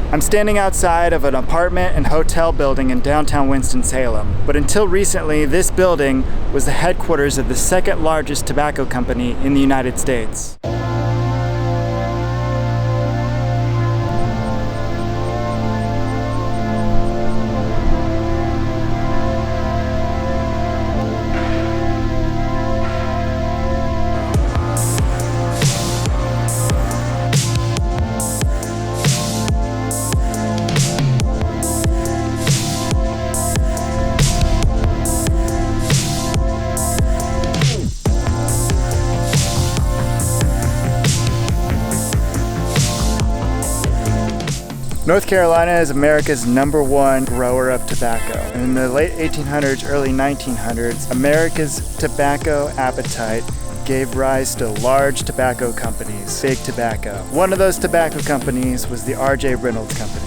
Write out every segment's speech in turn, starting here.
I'm standing outside of an apartment and hotel building in downtown Winston-Salem, but until recently, this building was the headquarters of the second largest tobacco company in the United States. North Carolina is America's #1 grower of tobacco. In the late 1800s, early 1900s, America's tobacco appetite gave rise to large tobacco companies, big tobacco. One of those tobacco companies was the R.J. Reynolds Company.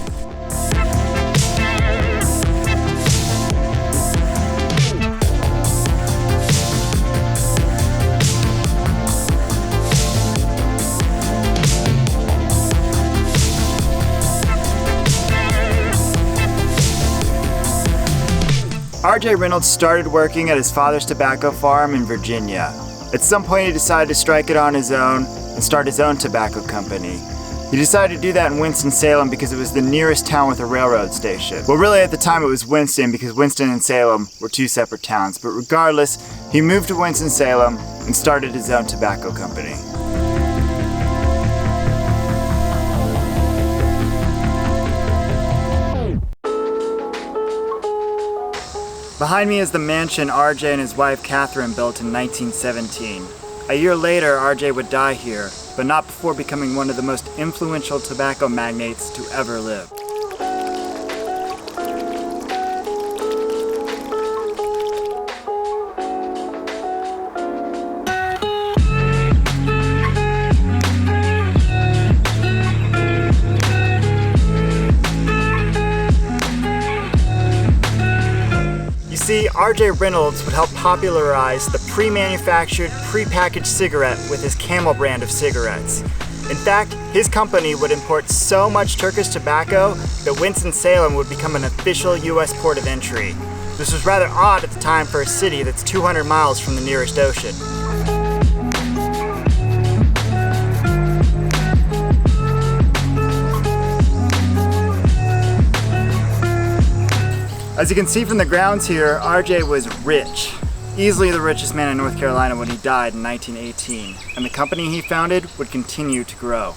R.J. Reynolds started working at his father's tobacco farm in Virginia. At some point he decided to strike it on his own and start his own tobacco company. He decided to do that in Winston-Salem because it was the nearest town with a railroad station. Well, really at the time it was Winston because Winston and Salem were two separate towns, but regardless, he moved to Winston-Salem and started his own tobacco company. Behind me is the mansion R.J. and his wife Catherine built in 1917. A year later, R.J. would die here, but not before becoming one of the most influential tobacco magnates to ever live. See, R.J. Reynolds would help popularize the pre-manufactured, pre-packaged cigarette with his Camel brand of cigarettes. In fact, his company would import so much Turkish tobacco that Winston-Salem would become an official U.S. port of entry. This was rather odd at the time for a city that's 200 miles from the nearest ocean. As you can see from the grounds here, R.J. was rich. Easily the richest man in North Carolina when he died in 1918, and the company he founded would continue to grow.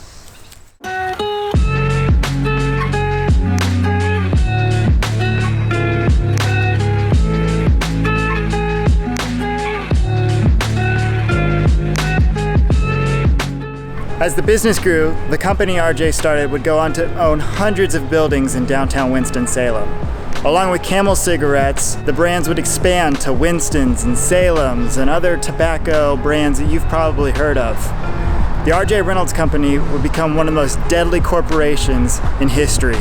As the business grew, the company R.J. started would go on to own hundreds of buildings in downtown Winston-Salem. Along with Camel cigarettes, the brands would expand to Winston's and Salem's and other tobacco brands that you've probably heard of. The R.J. Reynolds Company would become one of the most deadly corporations in history.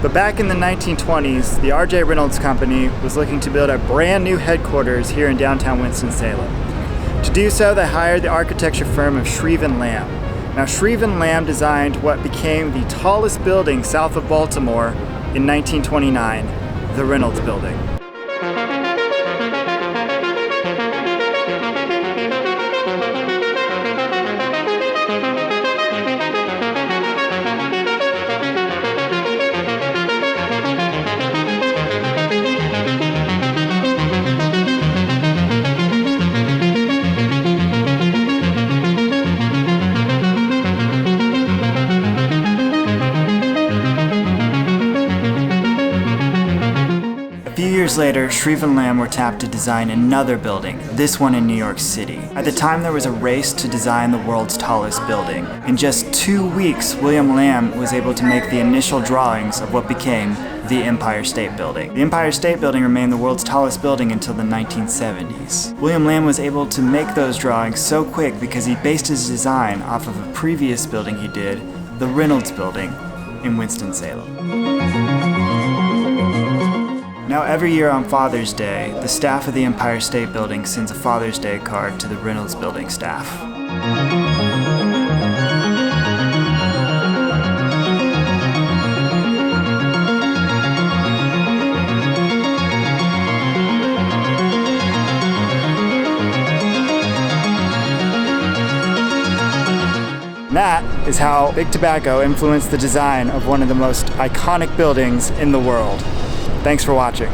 But back in the 1920s, the R.J. Reynolds Company was looking to build a brand new headquarters here in downtown Winston-Salem. To do so, they hired the architecture firm of Shreve & Lamb. Now, Shreve & Lamb designed what became the tallest building south of Baltimore in 1929, the Reynolds Building. A few years later, Shreve & Lamb were tapped to design another building, this one in New York City. At the time, there was a race to design the world's tallest building. In just 2 weeks, William Lamb was able to make the initial drawings of what became the Empire State Building. The Empire State Building remained the world's tallest building until the 1970s. William Lamb was able to make those drawings so quick because he based his design off of a previous building he did, the Reynolds Building in Winston-Salem. Now every year on Father's Day, the staff of the Empire State Building sends a Father's Day card to the Reynolds Building staff. That is how Big Tobacco influenced the design of one of the most iconic buildings in the world. Thanks for watching.